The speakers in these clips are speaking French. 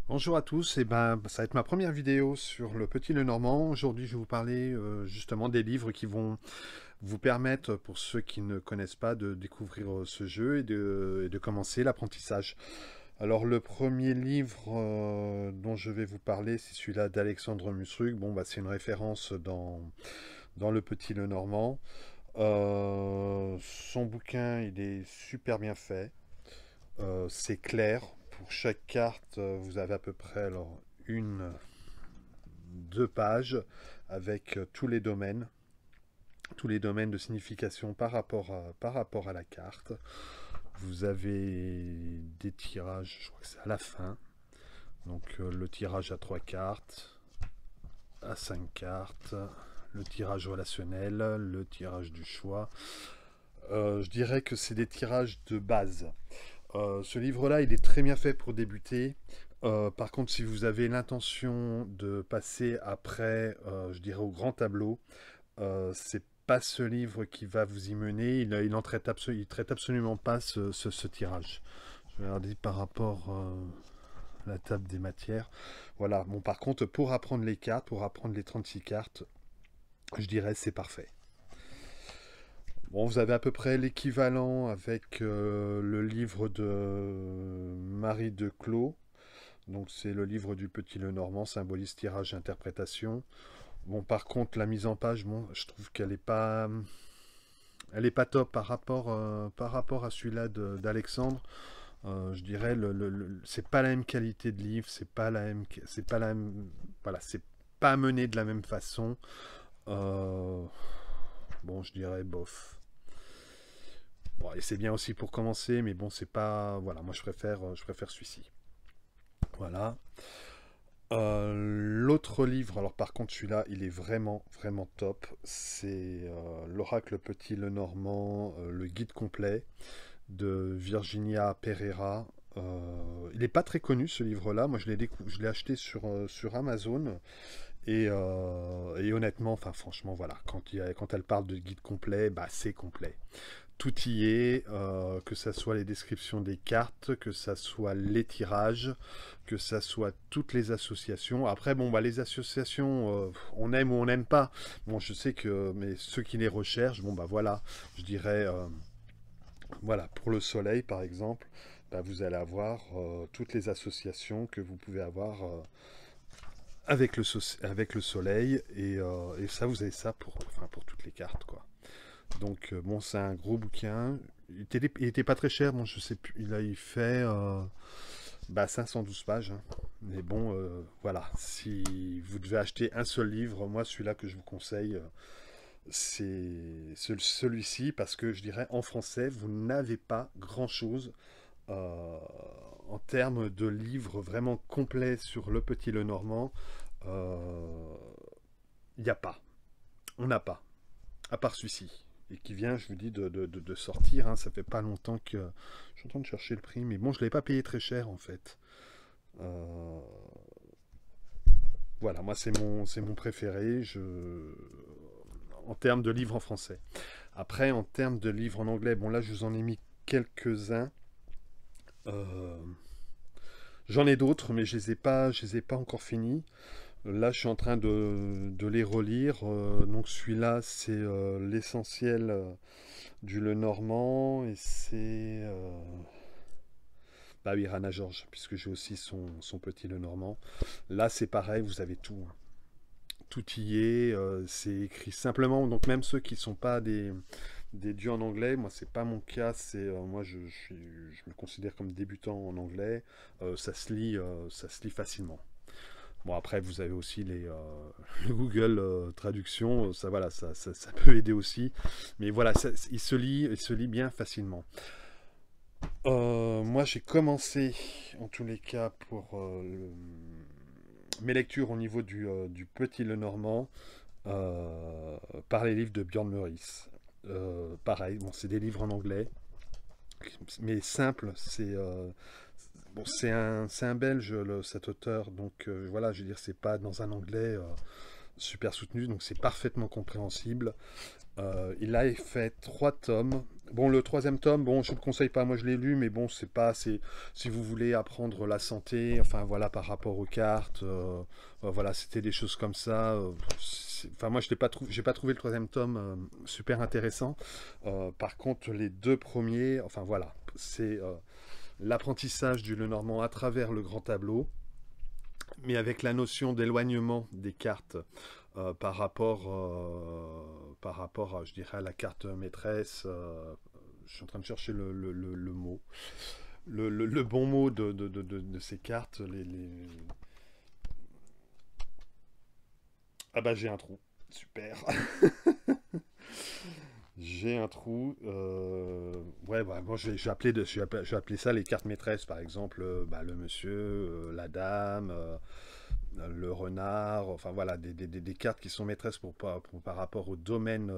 Bonjour à tous, et ben, ça va être ma première vidéo sur le Petit Lenormand. Aujourd'hui, je vais vous parler justement des livres qui vont vous permettre, pour ceux qui ne connaissent pas, de découvrir ce jeu et de commencer l'apprentissage. Alors, le premier livre dont je vais vous parler, c'est celui-là d'Alexandre Musruc. Bon, bah, c'est une référence dans le Petit Lenormand. Son bouquin, il est super bien fait. C'est clair. Pour chaque carte, vous avez à peu près alors une, deux pages avec tous les domaines de signification par rapport à la carte. Vous avez des tirages, je crois que c'est à la fin. Donc le tirage à 3 cartes, à 5 cartes, le tirage relationnel, le tirage du choix. Je dirais que c'est des tirages de base. Ce livre-là, il est très bien fait pour débuter. Par contre, si vous avez l'intention de passer après, je dirais, au grand tableau, c'est pas ce livre qui va vous y mener. Il traite absolument pas ce tirage. Je vais regarder par rapport à la table des matières. Voilà. Bon, par contre, pour apprendre les cartes, pour apprendre les 36 cartes, je dirais c'est parfait. Bon, vous avez à peu près l'équivalent avec le livre de Marie de Clos. Donc c'est le livre du Petit Lenormand, symbolise tirage et interprétation. Bon, par contre, la mise en page, bon, je trouve elle est pas top par rapport à celui-là d'Alexandre. Je dirais, c'est pas la même qualité de livre, c'est pas la même, voilà, c'est pas mené de la même façon. Euh, bon, je dirais bof. Bon, et c'est bien aussi pour commencer, mais bon, c'est pas, voilà, moi je préfère celui-ci. Voilà. L'autre livre, alors par contre celui-là, il est vraiment, vraiment top. C'est L'Oracle Petit Lenormand, le guide complet de Virginia Pereira. Il n'est pas très connu ce livre-là. Moi, je l'ai acheté sur Amazon. Et honnêtement, enfin franchement, voilà, quand elle parle de guide complet, bah c'est complet. Tout y est, que ça soit les descriptions des cartes, que ça soit les tirages, que ça soit toutes les associations. Après, bon, bah, les associations, on aime ou on n'aime pas. Bon, je sais que, mais ceux qui les recherchent, bon, bah voilà, je dirais, voilà, pour le soleil, par exemple, bah, vous allez avoir toutes les associations que vous pouvez avoir avec le soleil, et ça, vous avez ça enfin, pour toutes les cartes, quoi. Donc bon, c'est un gros bouquin. Il était pas très cher, bon, je sais plus. Il fait bah, 512 pages, hein. Mais bon, voilà. Si vous devez acheter un seul livre, moi celui-là que je vous conseille, c'est celui-ci parce que je dirais en français, vous n'avez pas grand-chose euh, en termes de livres vraiment complets sur le Petit Lenormand. Il n'y a pas. On n'a pas. À part celui-ci. Et qui vient, je vous dis, de sortir. Hein. Ça fait pas longtemps que. Je suis en train de chercher le prix, mais bon, je ne l'ai pas payé très cher en fait. Euh, Voilà, moi c'est mon préféré en termes de livres en français. Après, en termes de livres en anglais, bon là je vous en ai mis quelques-uns. Euh, J'en ai d'autres, mais je les ai pas encore finis. Là, je suis en train de les relire. Donc celui-là, c'est l'essentiel du Lenormand et c'est bah oui, Rana George, puisque j'ai aussi son petit Lenormand. Là, c'est pareil, vous avez tout, hein. Tout y est, c'est écrit simplement. Donc même ceux qui ne sont pas des dieux en anglais, moi c'est pas mon cas. C'est moi je me considère comme débutant en anglais. Ça se lit facilement. Bon, après, vous avez aussi le Google Traduction, ça, voilà, ça peut aider aussi. Mais voilà, il se lit bien facilement. Moi, j'ai commencé, en tous les cas, pour mes lectures au niveau du Petit Lenormand, euh, par les livres de Björn Meurice. Pareil, bon, c'est des livres en anglais, mais simples. Bon, c'est un Belge, cet auteur, donc voilà, je veux dire, c'est pas dans un anglais super soutenu, donc c'est parfaitement compréhensible. Il a fait 3 tomes. Bon, le troisième tome, bon, je ne le conseille pas, moi je l'ai lu, mais bon, c'est pas assez. Si vous voulez apprendre la santé, enfin voilà, par rapport aux cartes, voilà, c'était des choses comme ça. Enfin, moi, je n'ai pas, j'ai pas trouvé le troisième tome super intéressant. Par contre, les deux premiers, enfin voilà, c'est l'apprentissage du Lenormand à travers le grand tableau, mais avec la notion d'éloignement des cartes par rapport, je dirais, à la carte maîtresse. Je suis en train de chercher le mot, le bon mot de ces cartes. Ah bah j'ai un trou. Super. J'ai un trou. Ouais, bah, moi je vais appeler, je vais appeler ça les cartes maîtresses, par exemple, bah, le monsieur, la dame, le renard, enfin voilà, des cartes qui sont maîtresses par rapport au domaine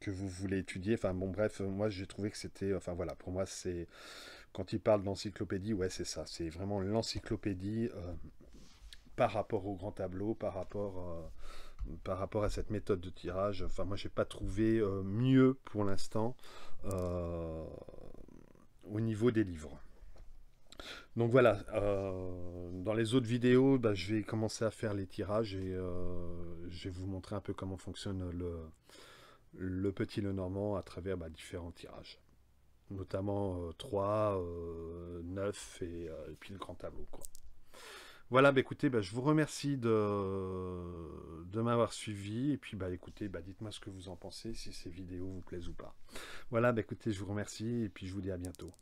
que vous voulez étudier. Enfin bon, bref, moi j'ai trouvé que c'était, enfin voilà, pour moi c'est, quand il parle d'encyclopédie, ouais c'est ça, c'est vraiment l'encyclopédie par rapport au grand tableau, par rapport à cette méthode de tirage. Enfin moi j'ai pas trouvé mieux pour l'instant au niveau des livres. Donc voilà, dans les autres vidéos, bah, je vais commencer à faire les tirages et je vais vous montrer un peu comment fonctionne le petit Lenormand à travers bah, différents tirages. Notamment 3, 9 et puis le grand tableau, quoi. Voilà, bah, écoutez, bah, je vous remercie de m'avoir suivi. Et puis bah, écoutez, bah, dites-moi ce que vous en pensez, si ces vidéos vous plaisent ou pas. Voilà, bah, écoutez, je vous remercie et puis je vous dis à bientôt.